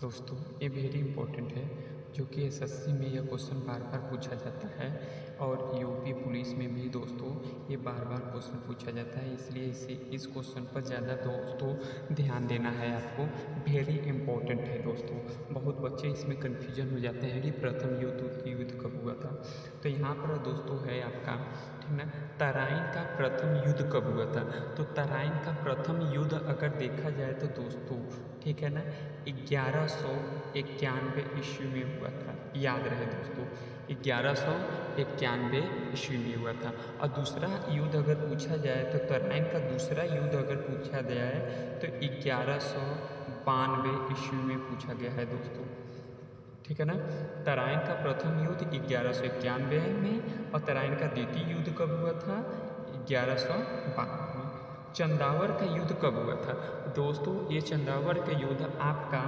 दोस्तों ये very important है जो कि एसएससी में यह क्वेश्चन बार बार पूछा जाता है और यूपी पुलिस में भी दोस्तों ये बार बार क्वेश्चन पूछा जाता है, इसलिए इस क्वेश्चन पर ज़्यादा दोस्तों ध्यान देना है आपको। वेरी इंपॉर्टेंट है दोस्तों। बहुत बच्चे इसमें कन्फ्यूजन हो जाते हैं कि प्रथम युद्ध कब हुआ था। तो यहाँ पर दोस्तों है आपका, ठीक ना, तराइन का प्रथम युद्ध कब हुआ था। तो तराइन का प्रथम युद्ध अगर देखा जाए तो दोस्तों, ठीक है ना, 1191 ईस्वी में हुआ था। याद रहे दोस्तों, 1191 ईस्वी में हुआ था। और दूसरा युद्ध अगर पूछा जाए तो तराइन का दूसरा युद्ध अगर पूछा जाए तो 1192 ईस्वी में पूछा गया है दोस्तों, ठीक है ना। तराइन का प्रथम युद्ध 1191 में और तराइन का द्वितीय युद्ध कब हुआ था, 1192 में। चंदावर का युद्ध कब हुआ था दोस्तों, ये चंदावर का युद्ध आपका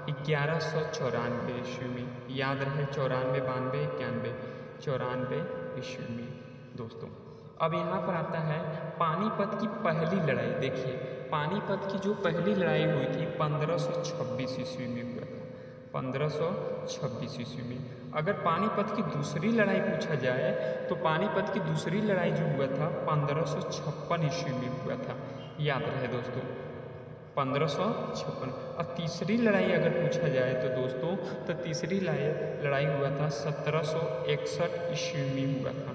1194 ईस्वी में। याद रहे 94, 92, 91, 94 ईस्वी में दोस्तों। अब यहाँ पर आता है पानीपत की पहली लड़ाई। देखिए पानीपत की जो पहली लड़ाई हुई थी 1526 ईस्वी में हुआ था, 1526 ईस्वी में। अगर पानीपत की दूसरी लड़ाई पूछा जाए तो पानीपत की दूसरी लड़ाई जो हुआ था 1556 ईस्वी में हुआ था। याद रहे दोस्तों 1556। और तीसरी लड़ाई अगर पूछा जाए तो दोस्तों, तो तीसरी लड़ाई हुआ था 1761 ईस्वी में हुआ था,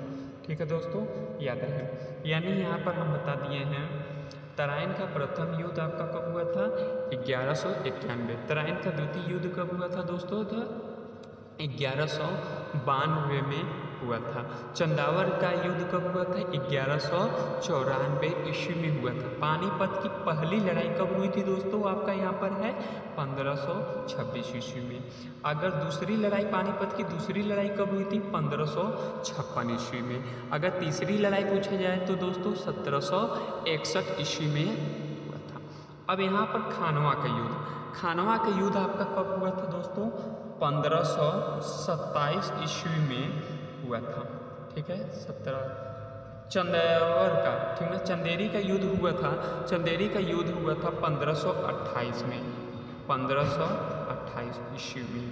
ठीक है दोस्तों, याद रहे। यानी यहाँ पर हम बता दिए हैं तराइन का प्रथम युद्ध आपका कब हुआ था, 1191। तराइन का द्वितीय युद्ध कब हुआ था दोस्तों, तो 1192 में हुआ था। चंदावर का युद्ध कब हुआ था, 1194 ईस्वी में हुआ था। पानीपत की पहली लड़ाई कब हुई थी दोस्तों, आपका यहाँ पर है 1526 ईस्वी में। अगर दूसरी लड़ाई पानीपत की दूसरी लड़ाई कब हुई थी, 1556 ईस्वी में। अगर तीसरी लड़ाई पूछा जाए तो दोस्तों 1761 ईस्वी में हुआ था। अब यहाँ पर खानवा का युद्ध, खानवा का युद्ध आपका कब हुआ था दोस्तों, 1527 ईस्वी में हुआ था, ठीक है। 17 चंदेरी का, ठीक है, चंदेरी का युद्ध हुआ था। चंदेरी का युद्ध हुआ था 1528 में, 1528 ईस्वी में,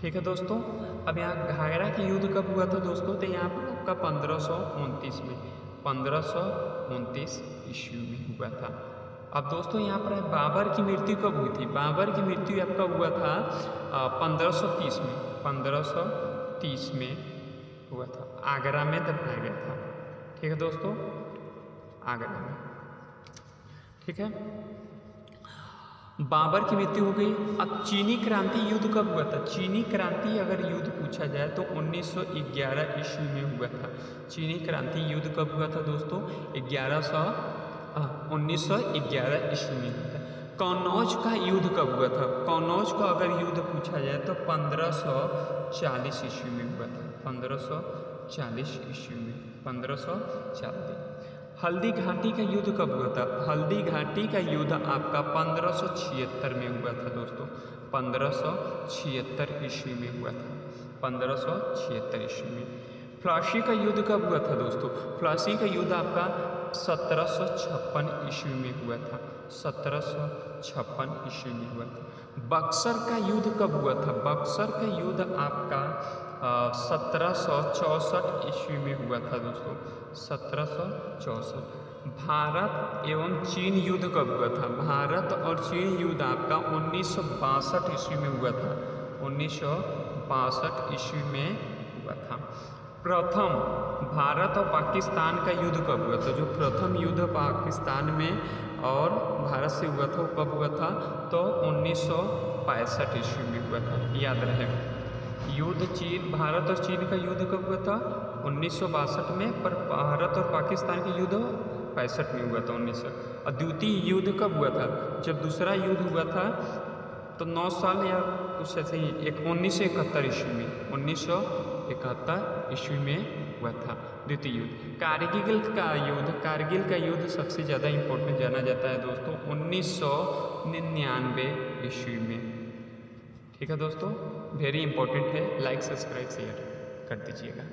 ठीक है दोस्तों। अब यहाँ घाघरा का युद्ध कब हुआ था दोस्तों, तो यहाँ पर आपका 1529 में, 1529 ईस्वी में हुआ था। अब दोस्तों यहाँ पर बाबर की मृत्यु कब हुई थी, बाबर की मृत्यु आपका हुआ था 1530 में, 1530 में हुआ था। आगरा में दफनाया गया था, ठीक है दोस्तों, आगरा में, ठीक है। बाबर की मृत्यु हो गई। अब चीनी क्रांति युद्ध कब हुआ था, चीनी क्रांति अगर युद्ध पूछा जाए तो 1911 ईस्वी में हुआ था। चीनी क्रांति युद्ध कब हुआ था दोस्तों, 1911 ईस्वी में हुआ था। कन्नौज का युद्ध कब हुआ था, कन्नौज का अगर युद्ध पूछा जाए तो 1540 ईस्वी में हुआ था, 1540 ईस्वी में, 1540। हल्दी घाटी का युद्ध कब हुआ था, हल्दी घाटी का युद्ध आपका 1576 में हुआ था दोस्तों, 1576 ईस्वी में हुआ था, 1576 ईस्वी में। प्लासी का युद्ध कब हुआ था दोस्तों, प्लासी का युद्ध आपका 1756 ईस्वी में हुआ था, 1756 ईस्वी में हुआ था। बक्सर का युद्ध कब हुआ था, बक्सर का युद्ध आपका 1764 ईस्वी में हुआ था दोस्तों, 1764। भारत एवं चीन युद्ध कब हुआ था, भारत और चीन युद्ध आपका 1962 ईस्वी में हुआ था, 1962 ईस्वी में हुआ था। प्रथम भारत और पाकिस्तान का युद्ध कब हुआ था, जो प्रथम युद्ध पाकिस्तान में और भारत से हुआ था वो कब हुआ था, तो 1965 ईस्वी में हुआ था। याद रहे युद्ध चीन, भारत और चीन का युद्ध कब हुआ था, 1962 में, पर भारत और पाकिस्तान का युद्ध 65 में हुआ था, 1900। और द्वितीय युद्ध कब हुआ था, जब दूसरा युद्ध हुआ था तो 9 साल या कुछ ऐसे ही 1971 ईस्वी में, 1971 ईस्वी में हुआ था द्वितीय युद्ध। कारगिल का युद्ध सबसे ज़्यादा इम्पोर्टेंट जाना जाता है दोस्तों, 1999 ईस्वी में, ठीक है दोस्तों, वेरी इंपॉर्टेंट है। लाइक सब्सक्राइब शेयर कर दीजिएगा।